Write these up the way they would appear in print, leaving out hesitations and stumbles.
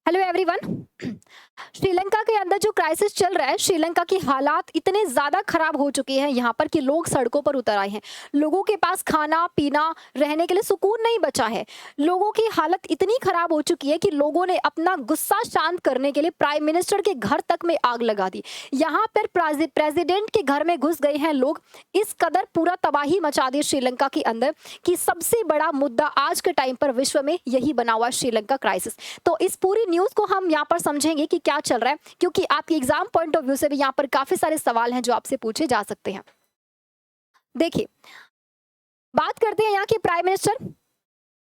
Hello everyone. Sri Lanka के अंदर जो क्राइसिस चल रहा है, श्रीलंका की हालात इतने ज़्यादा खराब हो चुके हैं यहाँ पर कि लोग सड़कों पर उतर आए हैं। लोगों के पास खाना पीना रहने के लिए सुकून नहीं बचा है। लोगों की हालत इतनी खराब हो चुकी है कि लोगों ने अपना गुस्सा शांत करने के लिए प्राइम मिनिस्टर के घर तक में आग लगा दी। यहाँ पर प्रेसिडेंट के घर में घुस गए हैं लोग। इस कदर पूरा तबाही मचा दी श्रीलंका के अंदर कि सबसे बड़ा मुद्दा आज के टाइम पर विश्व में यही बना हुआ श्रीलंका क्राइसिस। तो इस पूरी न्यूज को हम यहाँ पर समझेंगे कि क्या चल रहा है, क्योंकि आपके एग्जाम पॉइंट ऑफ व्यू से भी यहाँ पर काफी सारे सवाल हैं जो आपसे पूछे जा सकते हैं। देखिए, बात करते हैं यहाँ के प्राइम मिनिस्टर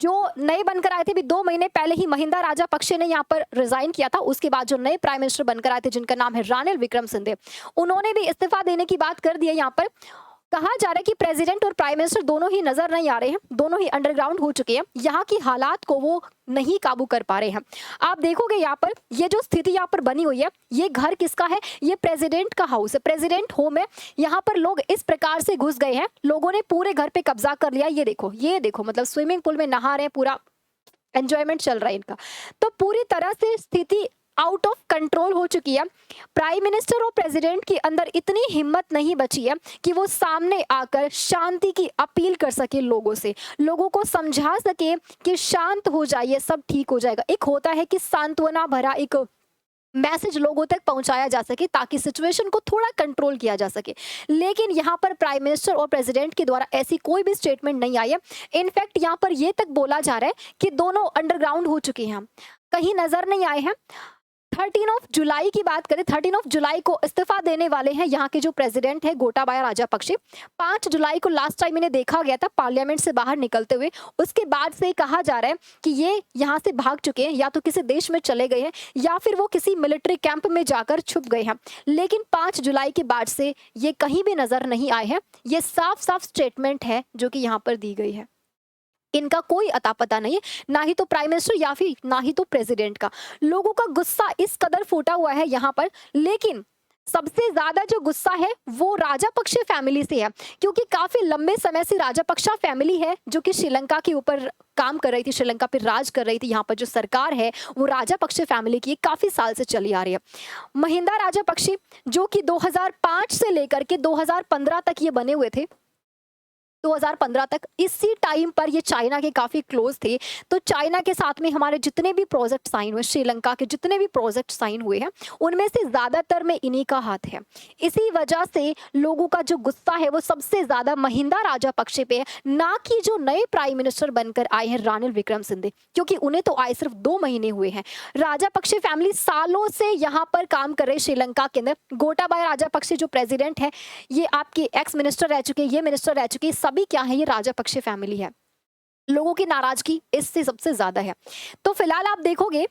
जो नए बनकर आए थे। अभी 2 महीने पहले ही महिंदा राजापक्षे ने यहाँ पर रिजाइन किया था। उसके बाद जो नए प्राइम मिनिस्टर बनकर आए थे जिनका नाम है रानिल विक्रमसिंघे, उन्होंने भी इस्तीफा देने की बात कर दी है। यहाँ पर कहा जा रहा है कि प्रेसिडेंट और प्राइम मिनिस्टर दोनों ही नजर नहीं आ रहे हैं, दोनों ही अंडरग्राउंड हो चुके हैं। यहाँ की हालात को वो नहीं काबू कर पा रहे हैं। आप देखोगे यहाँ पर ये जो स्थिति यहाँ पर बनी हुई है, ये घर किसका है? ये प्रेसिडेंट का हाउस है, प्रेसिडेंट होम है। यहाँ पर लोग इस प्रकार से घुस गए हैं, लोगों ने पूरे घर पे कब्जा कर लिया। ये देखो मतलब स्विमिंग पूल में नहा रहे हैं, पूरा एंजॉयमेंट चल रहा है इनका। तो पूरी तरह से स्थिति आउट ऑफ कंट्रोल हो चुकी है। प्राइम मिनिस्टर और प्रेसिडेंट के अंदर इतनी हिम्मत नहीं बची है कि वो सामने आकर शांति की अपील कर सके, लोगों से, लोगों को समझा सके कि शांत हो जाइए, सब ठीक हो जाएगा। एक होता है कि सांत्वना भरा एक मैसेज लोगों तक पहुंचाया जा सके ताकि सिचुएशन को थोड़ा कंट्रोल किया जा सके, लेकिन यहाँ पर प्राइम मिनिस्टर और प्रेसिडेंट के द्वारा ऐसी कोई भी स्टेटमेंट नहीं आई है। इनफैक्ट यहाँ पर यह तक बोला जा रहा है कि दोनों अंडरग्राउंड हो चुके हैं, कहीं नजर नहीं आए हैं। 13 जुलाई की बात करें, 13 जुलाई को इस्तीफा देने वाले हैं यहाँ के जो प्रेसिडेंट है गोटाबाया राजापक्षे। 5 जुलाई को लास्ट टाइम इन्हें देखा गया था पार्लियामेंट से बाहर निकलते हुए। उसके बाद से कहा जा रहा है कि ये यहाँ से भाग चुके हैं, या तो किसी देश में चले गए हैं या फिर वो किसी मिलिट्री कैंप में जाकर छुप गए हैं। लेकिन 5 जुलाई के बाद से ये कहीं भी नजर नहीं आए हैं। ये साफ साफ स्टेटमेंट है जो कि यहाँ पर दी गई है। इनका कोई अता पता नहीं है, ना ही तो प्राइम मिनिस्टर या फिर ना ही तो प्रेसिडेंट का। लोगों का गुस्सा इस कदर फूटा हुआ है यहाँ पर, लेकिन सबसे ज्यादा जो गुस्सा है वो राजापक्षे फैमिली से है, क्योंकि काफी लंबे समय से राजापक्षा फैमिली है जो कि श्रीलंका के ऊपर काम कर रही थी, श्रीलंका पर राज कर रही थी। यहाँ पर जो सरकार है वो राजापक्षे फैमिली की काफी साल से चली आ रही है। महिंदा राजापक्षे जो कि 2005 से लेकर के 2015 तक ये बने हुए थे, 2015 तक, इसी टाइम पर ये चाइना के काफी क्लोज थे। तो चाइना के साथ में हमारे जितने भी प्रोजेक्ट साइन हुए, श्रीलंका के जितने भी प्रोजेक्ट साइन हुए हैं, उनमें से ज्यादातर में इन्हीं का हाथ है। इसी वजह से लोगों का जो गुस्सा है वो सबसे ज्यादा महिंदा राजापक्षे पे है, ना कि जो नए प्राइम मिनिस्टर बनकर आए हैं रानिल विक्रमसिंघे, क्योंकि उन्हें तो आए सिर्फ 2 महीने हुए हैं। राजापक्षे फैमिली सालों से यहाँ पर काम कर रहे श्रीलंका के अंदर। गोटाबाया राजापक्षे जो प्रेसिडेंट है, ये आपके एक्स मिनिस्टर रह चुके, ये मिनिस्टर रह चुके, सभी क्या है, ये राजापक्षे फैमिली है। लोगों की नाराजगी इससे सबसे ज्यादा है। तो फिलहाल आप देखोगे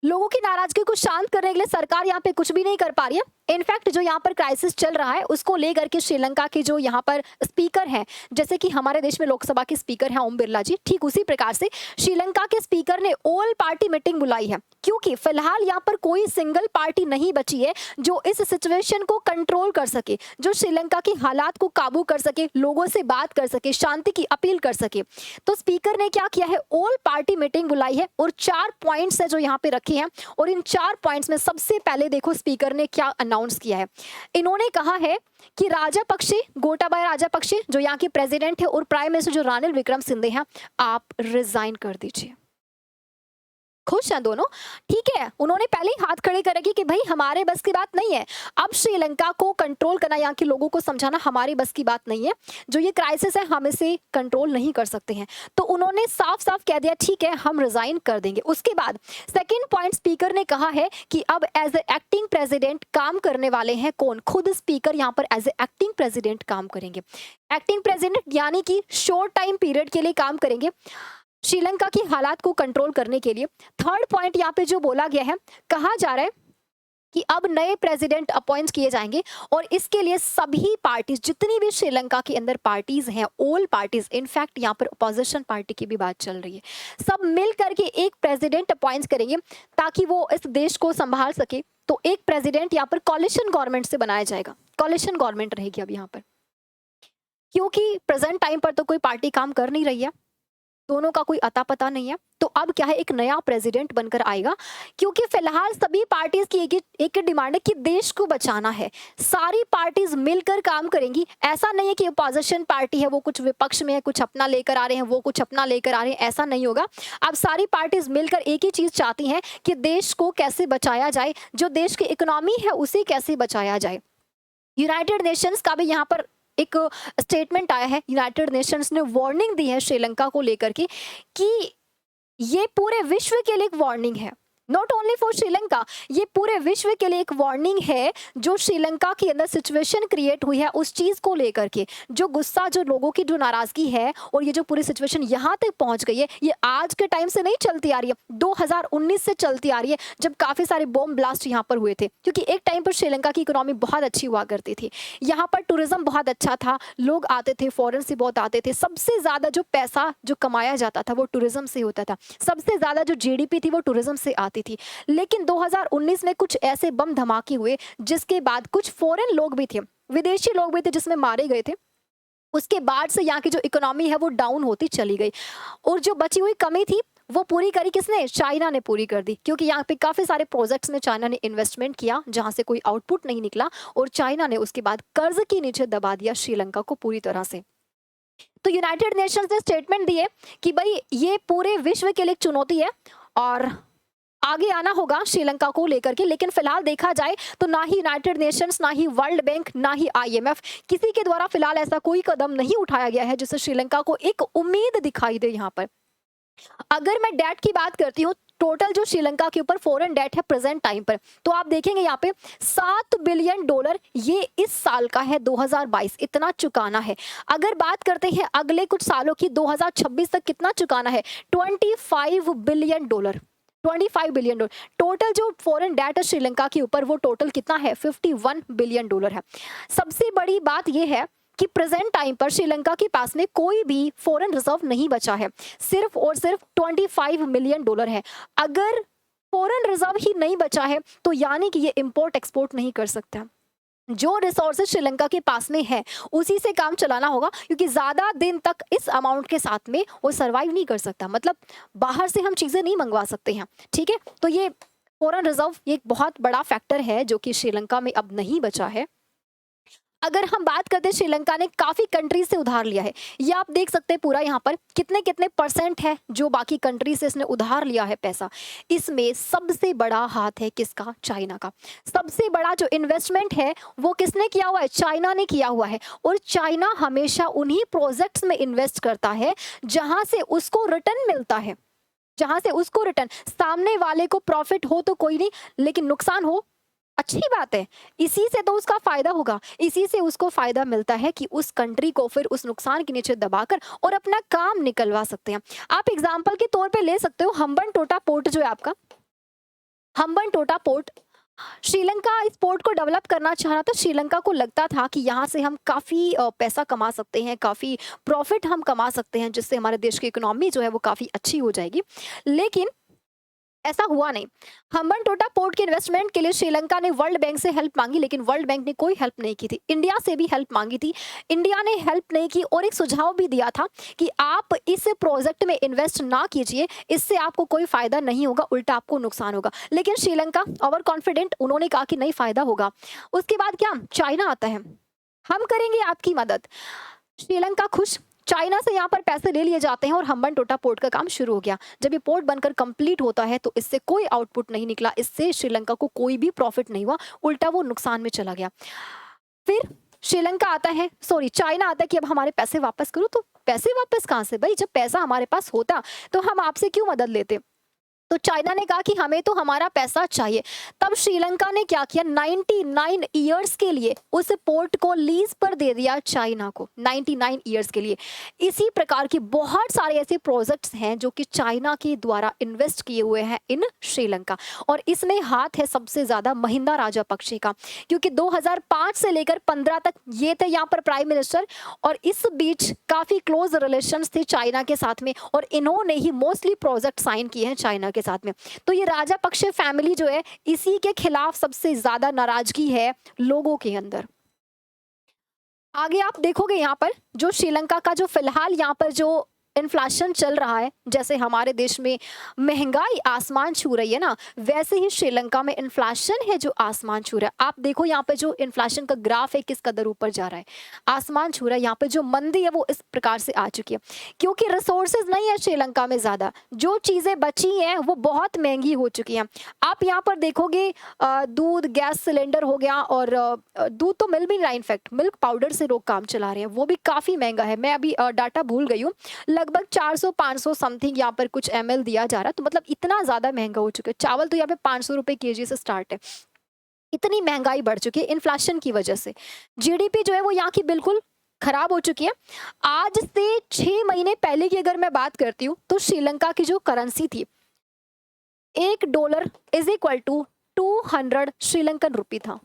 लोगों की नाराजगी को शांत करने के लिए सरकार यहाँ पे कुछ भी नहीं कर पा रही है। इनफैक्ट जो यहाँ पर क्राइसिस चल रहा है उसको लेकर के श्रीलंका के जो यहाँ पर स्पीकर हैं, जैसे कि हमारे देश में लोकसभा के स्पीकर हैं ओम बिरला जी, ठीक उसी प्रकार से श्रीलंका के स्पीकर ने ऑल पार्टी मीटिंग बुलाई है, क्योंकि फिलहाल यहाँ पर कोई सिंगल पार्टी नहीं बची है जो इस सिचुएशन को कंट्रोल कर सके, जो श्रीलंका की हालात को काबू कर सके, लोगों से बात कर सके, शांति की अपील कर सके। तो स्पीकर ने क्या किया है, ऑल पार्टी मीटिंग बुलाई है और 4 पॉइंट्स है जो यहाँ पे रखे हैं। और इन 4 पॉइंट्स में सबसे पहले देखो स्पीकर ने क्या अनाउंस किया है। इन्होंने कहा है कि राजापक्षे, गोटाबाया राजापक्षे जो यहाँ के प्रेसिडेंट है, और प्राइम मिनिस्टर जो रानिल विक्रमसिंघे हैं, आप रिजाइन कर दीजिए। खुश हैं दोनों, ठीक है। उन्होंने पहले ही हाथ खड़े कर रखे कि भाई हमारे बस की बात नहीं है, अब श्रीलंका को कंट्रोल करना, यहाँ के लोगों को समझाना हमारी बस की बात नहीं है, जो ये क्राइसिस है हम इसे कंट्रोल नहीं कर सकते हैं। तो उन्होंने साफ साफ कह दिया ठीक है हम रिजाइन कर देंगे। उसके बाद सेकेंड पॉइंट स्पीकर ने कहा है कि अब एज ए एक्टिंग प्रेसिडेंट काम करने वाले हैं कौन, खुद स्पीकर यहाँ पर एज ए एक्टिंग प्रेसिडेंट काम करेंगे। एक्टिंग प्रेसिडेंट यानी कि शॉर्ट टाइम पीरियड के लिए काम करेंगे श्रीलंका की हालात को कंट्रोल करने के लिए। थर्ड पॉइंट यहाँ पे जो बोला गया है, कहा जा रहा है कि अब नए प्रेसिडेंट अपॉइंट किए जाएंगे और इसके लिए सभी पार्टीज, जितनी भी श्रीलंका के अंदर पार्टीज हैं, ऑल पार्टीज, इनफैक्ट यहाँ पर अपोजिशन पार्टी की भी बात चल रही है, सब मिल करके एक प्रेसिडेंट अपॉइंट करेंगे ताकि वो इस देश को संभाल सके। तो एक प्रेसिडेंट यहाँ पर कॉलिशन गवर्नमेंट से बनाया जाएगा, कॉलिशन गवर्नमेंट रहेगी अब यहाँ पर, क्योंकि प्रेजेंट टाइम पर तो कोई पार्टी काम कर नहीं रही है। दोनों का कोई अता पता नहीं है। तो अब क्या है, एक नया प्रेसिडेंट बनकर आएगा, क्योंकि फिलहाल सभी पार्टीज की एक ही डिमांड है कि देश को बचाना है। सारी पार्टीज मिलकर काम करेंगी। ऐसा नहीं है कि अपोजिशन पार्टी है वो कुछ विपक्ष में है, कुछ अपना लेकर आ रहे हैं, वो कुछ अपना लेकर आ रहे हैं, ऐसा नहीं होगा। अब सारी पार्टीज मिलकर एक ही चीज चाहती हैं कि देश को कैसे बचाया जाए, जो देश की इकोनॉमी है उसे कैसे बचाया जाए। यूनाइटेड नेशंस का भी यहाँ पर एक स्टेटमेंट आया है। यूनाइटेड नेशंस ने वार्निंग दी है श्रीलंका को लेकर के कि ये पूरे विश्व के लिए एक वार्निंग है, नॉट ओनली फॉर श्रीलंका, ये पूरे विश्व के लिए एक वार्निंग है। जो श्रीलंका के अंदर सिचुएशन क्रिएट हुई है उस चीज को लेकर के, जो गुस्सा, जो लोगों की जो नाराजगी है और ये जो पूरी सिचुएशन यहाँ तक पहुंच गई है, ये आज के टाइम से नहीं चलती आ रही है, 2019 से चलती आ रही है, जब काफी सारे बॉम्ब ब्लास्ट यहाँ पर हुए थे। क्योंकि एक टाइम पर श्रीलंका की इकोनॉमी बहुत अच्छी हुआ करती थी, यहाँ पर टूरिज्म बहुत अच्छा था, लोग आते थे, फॉरेन से बहुत आते थे, सबसे ज्यादा जो पैसा जो कमाया जाता था वो टूरिज्म से होता था, सबसे ज्यादा जो जीडीपी थी वो टूरिज्म से आती थी। लेकिन 2019 में कुछ ऐसे बम धमाके हुए जिसके बाद कुछ फॉरेन लोग भी थे, विदेशी लोग भी थे जिसमें मारे गए थे। उसके बाद से यहाँ की जो इकोनॉमी है वो डाउन होती चली गई, और जो बची हुई कमी थी वो पूरी करी किसने? चाइना ने पूरी कर दी। क्योंकि यहाँ पे काफी सारे प्रोजेक्ट्स में चाइना ने इन्वेस्टमेंट किया जहां से कोई आउटपुट नहीं निकला, और चाइना ने उसके बाद कर्ज के नीचे दबा दिया श्रीलंका को पूरी तरह से। तो यूनाइटेड नेशंस ने स्टेटमेंट दिए कि भाई ये पूरे विश्व के लिए एक चुनौती है और आगे आना होगा श्रीलंका को लेकर के। लेकिन फिलहाल देखा जाए तो ना ही यूनाइटेड नेशंस, ना ही वर्ल्ड बैंक, ना ही आईएमएफ, किसी के द्वारा फिलहाल ऐसा कोई कदम नहीं उठाया गया है जिससे श्रीलंका को एक उम्मीद दिखाई दे। यहाँ पर अगर मैं डेट की बात करती हूँ, टोटल जो श्रीलंका के ऊपर फॉरेन डेट है प्रेजेंट टाइम पर, तो आप देखेंगे यहाँ पे $7 बिलियन ये इस साल का है, 2022 इतना चुकाना है। अगर बात करते हैं अगले कुछ सालों की, 2026 तक कितना चुकाना है? $25 बिलियन, $25 बिलियन। टोटल जो फॉरेन डेट है श्रीलंका के ऊपर वो टोटल कितना है? $51 बिलियन है। सबसे बड़ी बात यह है कि प्रेजेंट टाइम पर श्रीलंका के पास में कोई भी फॉरेन रिजर्व नहीं बचा है, सिर्फ और सिर्फ $25 मिलियन है। अगर फॉरेन रिजर्व ही नहीं बचा है तो यानी कि ये इंपोर्ट एक्सपोर्ट नहीं कर सकता। जो रिसोर्सेज श्रीलंका के पास में है उसी से काम चलाना होगा, क्योंकि ज्यादा दिन तक इस अमाउंट के साथ में वो सरवाइव नहीं कर सकता। मतलब बाहर से हम चीजें नहीं मंगवा सकते हैं, ठीक है। तो ये फॉरेन रिजर्व ये एक बहुत बड़ा फैक्टर है जो कि श्रीलंका में अब नहीं बचा है। अगर हम बात करते हैं, श्रीलंका ने काफी कंट्रीज से उधार लिया है। ये आप देख सकते हैं पूरा यहाँ पर कितने कितने परसेंट है जो बाकी कंट्री से इसने उधार लिया है पैसा। इसमें सबसे बड़ा हाथ है किसका? चाइना का। सबसे बड़ा जो इन्वेस्टमेंट है वो किसने किया हुआ है? चाइना ने किया हुआ है। और चाइना हमेशा उन्हीं प्रोजेक्ट्स में इन्वेस्ट करता है जहां से उसको रिटर्न मिलता है, जहां से उसको रिटर्न, सामने वाले को प्रॉफिट हो तो कोई नहीं, लेकिन नुकसान हो अच्छी बात है, इसी से तो उसका फायदा होगा, इसी से उसको फायदा मिलता है कि उस कंट्री को फिर उस नुकसान के नीचे दबाकर और अपना काम निकलवा सकते हैं। आप एग्जांपल के तौर पे ले सकते हो हम्बनटोटा पोर्ट जो है आपका, हम्बनटोटा पोर्ट, श्रीलंका इस पोर्ट को डेवलप करना चाह रहा था। श्रीलंका को लगता था कि यहाँ से हम काफ़ी पैसा कमा सकते हैं, काफ़ी प्रॉफिट हम कमा सकते हैं, जिससे हमारे देश की इकोनॉमी जो है वो काफ़ी अच्छी हो जाएगी। लेकिन ऐसा हुआ नहीं। हम्बनटोटा पोर्ट के इन्वेस्टमेंट के लिए श्रीलंका ने वर्ल्ड बैंक से हेल्प मांगी, लेकिन वर्ल्ड बैंक ने कोई हेल्प नहीं की थी। इंडिया से भी हेल्प मांगी थी, इंडिया ने हेल्प नहीं की, और एक सुझाव भी दिया था कि आप इस प्रोजेक्ट में इन्वेस्ट ना कीजिए, इससे आपको कोई फायदा नहीं होगा, उल्टा आपको नुकसान होगा। लेकिन श्रीलंका ओवर कॉन्फिडेंट, उन्होंने कहा कि नहीं फायदा होगा। उसके बाद क्या? चाइना आता है, हम करेंगे आपकी मदद। श्रीलंका खुश, चाइना से यहाँ पर पैसे ले लिए जाते हैं और हम्बनटोटा पोर्ट का काम शुरू हो गया। जब ये पोर्ट बनकर कंप्लीट होता है तो इससे कोई आउटपुट नहीं निकला, इससे श्रीलंका को कोई भी प्रॉफिट नहीं हुआ, उल्टा वो नुकसान में चला गया। फिर श्रीलंका आता है, सॉरी चाइना आता है कि अब हमारे पैसे वापस करो। तो पैसे वापस कहाँ से भाई? जब पैसा हमारे पास होता तो हम आपसे क्यों मदद लेते? तो चाइना ने कहा कि हमें तो हमारा पैसा चाहिए। तब श्रीलंका ने क्या किया? 99 ईयर्स के लिए उस पोर्ट को लीज पर दे दिया चाइना को, 99 ईयर्स के लिए। इसी प्रकार के बहुत सारे ऐसे प्रोजेक्ट्स हैं जो कि चाइना के द्वारा इन्वेस्ट किए हुए हैं इन श्रीलंका, और इसमें हाथ है सबसे ज्यादा महिंदा राजापक्षे का, क्योंकि 2005 से लेकर 15 तक ये थे यहाँ पर प्राइम मिनिस्टर, और इस बीच काफी क्लोज रिलेशंस थे चाइना के साथ में, और इन्होंने ही मोस्टली प्रोजेक्ट साइन किए हैं चाइना के साथ में। तो ये राजापक्षे फैमिली जो है, इसी के खिलाफ सबसे ज्यादा नाराजगी है लोगों के अंदर। आगे आप देखोगे यहाँ पर जो श्रीलंका का जो फिलहाल यहाँ पर जो इन्फ्लेशन चल रहा है, जैसे हमारे देश में महंगाई आसमान छू रही है ना, वैसे ही श्रीलंका में इन्फ्लेशन है जो आसमान छू रहा है। आप देखो यहाँ पे जो इन्फ्लेशन का ग्राफ है किस कदर ऊपर जा रहा है, आसमान छू रहा है। यहाँ पे जो मंदी है वो इस प्रकार से आ चुकी है, क्योंकि रिसोर्सेज नहीं है श्रीलंका में ज़्यादा, जो चीज़ें बची हैं वो बहुत महंगी हो चुकी हैं। आप यहाँ पर देखोगे दूध, गैस सिलेंडर हो गया, और दूध तो मिल भी नहीं रहा, इनफैक्ट मिल्क पाउडर से लोग काम चला रहे हैं, वो भी काफ़ी महंगा है। मैं अभी डाटा भूल गई हूँ, लगभग 400-500 समथिंग यहाँ पर कुछ ml दिया जा रहा है, तो मतलब इतना ज़्यादा महंगा हो चुका है। चावल तो यहाँ पे 500 रुपये केजी से स्टार्ट है। इतनी महंगाई बढ़ चुकी है इन्फ्लेशन की वजह से। जीडीपी जो है वो यहाँ की बिल्कुल खराब हो चुकी है। आज से 6 महीने पहले की अगर मैं बात करती हूँ तो श्रीलंका की जो करेंसी थी, $1 इज इक्वल टू 200 श्रीलंकन रुपी था,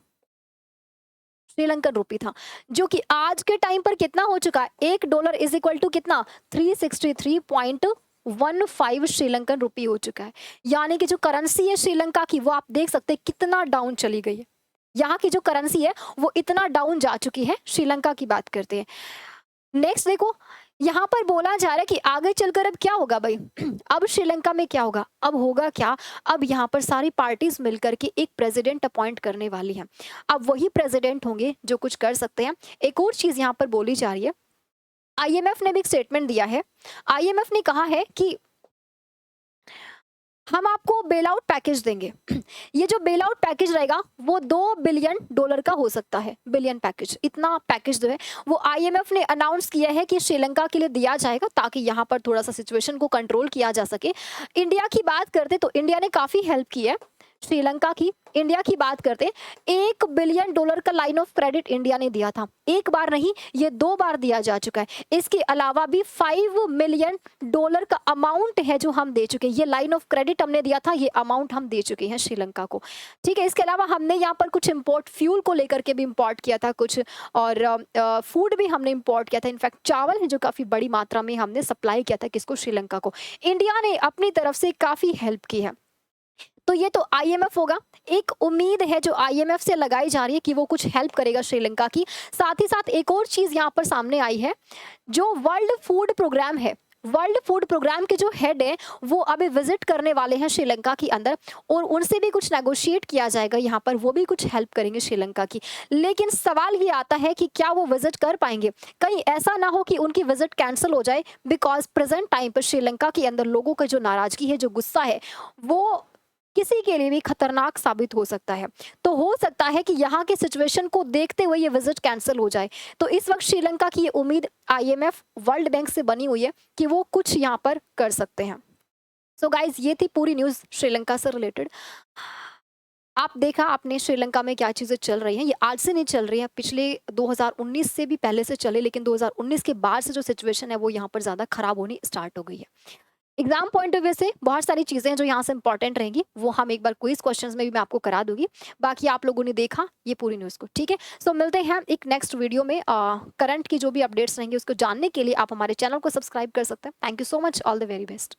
श्रीलंकन रुपी था, जो कि आज के टाइम पर कितना हो चुका है, $1 इज इक्वल टू कितना, 363.15 श्रीलंकन रुपी हो चुका है। यानी कि जो करेंसी है श्रीलंका की, वो आप देख सकते हैं कितना डाउन चली गई है। यहाँ की जो करेंसी है वो इतना डाउन जा चुकी है। श्रीलंका की बात करते हैं। नेक्स्ट देखो, यहाँ पर बोला जा रहा है कि आगे चलकर अब क्या होगा भाई। अब श्रीलंका में क्या होगा, अब होगा क्या, अब यहाँ पर सारी पार्टीज मिलकर के एक प्रेसिडेंट अपॉइंट करने वाली हैं। अब वही प्रेसिडेंट होंगे जो कुछ कर सकते हैं। एक और चीज यहाँ पर बोली जा रही है, आईएमएफ ने भी एक स्टेटमेंट दिया है। आईएमएफ ने कहा है कि हम आपको बेल आउट पैकेज देंगे। ये जो बेल आउट पैकेज रहेगा वो $2 बिलियन का हो सकता है, बिलियन पैकेज, इतना पैकेज जो है वो आईएमएफ ने अनाउंस किया है कि श्रीलंका के लिए दिया जाएगा, ताकि यहाँ पर थोड़ा सा सिचुएशन को कंट्रोल किया जा सके। इंडिया की बात करते तो इंडिया ने काफ़ी हेल्प की है श्रीलंका की। इंडिया की बात करते, $1 बिलियन का लाइन ऑफ क्रेडिट इंडिया ने दिया था, एक बार नहीं ये 2 बार दिया जा चुका है। इसके अलावा भी $5 मिलियन का अमाउंट है जो हम दे चुके हैं। ये लाइन ऑफ क्रेडिट हमने दिया था, ये अमाउंट हम दे चुके हैं श्रीलंका को, ठीक है। इसके अलावा हमने यहाँ पर कुछ इम्पोर्ट, फ्यूल को लेकर के भी इम्पोर्ट किया था कुछ, और फूड भी हमने इम्पोर्ट किया था। इनफैक्ट चावल है जो काफ़ी बड़ी मात्रा में हमने सप्लाई किया था किसको, श्रीलंका को। इंडिया ने अपनी तरफ से काफ़ी हेल्प की है। तो ये तो आईएमएफ होगा। एक उम्मीद है जो आईएमएफ से लगाई जा रही है कि वो कुछ हेल्प करेगा श्रीलंका की। साथ ही साथ एक और चीज़ यहाँ पर सामने आई है, जो वर्ल्ड फूड प्रोग्राम है, वर्ल्ड फूड प्रोग्राम के जो हेड है वो अभी विजिट करने वाले हैं श्रीलंका के अंदर, और उनसे भी कुछ नेगोशिएट किया जाएगा यहाँ पर, वो भी कुछ हेल्प करेंगे श्रीलंका की। लेकिन सवाल ये आता है कि क्या वो विजिट कर पाएंगे, कहीं ऐसा ना हो कि उनकी विजिट कैंसिल हो जाए, बिकॉज प्रेजेंट टाइम पर श्रीलंका के अंदर लोगों का जो नाराजगी है, जो गुस्सा है, वो किसी के लिए भी खतरनाक साबित हो सकता है। तो हो सकता है कि यहाँ के सिचुएशन को देखते हुए ये विजिट कैंसिल हो जाए। तो इस वक्त श्रीलंका की ये उम्मीद आईएमएफ, वर्ल्ड बैंक से बनी हुई है कि वो कुछ यहाँ पर कर सकते हैं। सो गाइज, ये थी पूरी न्यूज़ श्रीलंका से रिलेटेड। आप देखा आपने श्रीलंका में क्या चीज़ें चल रही हैं, ये आज से नहीं चल रही है, पिछले 2019 से भी पहले से चले, लेकिन 2019 के बाद से जो सिचुएशन है वो यहाँ पर ज़्यादा खराब होनी स्टार्ट हो गई है। एग्जाम पॉइंट ऑफ व्यू से बहुत सारी चीज़ें हैं जो यहाँ से इंपॉर्टेंट रहेंगी, वो हम एक बार क्विज क्वेश्चंस में भी मैं आपको करा दूंगी। बाकी आप लोगों ने देखा ये पूरी न्यूज़ को, ठीक है। सो मिलते हैं एक नेक्स्ट वीडियो में। करंट की जो भी अपडेट्स रहेंगे उसको जानने के लिए आप हमारे चैनल को सब्सक्राइब कर सकते हैं। Thank you so much, all the very best.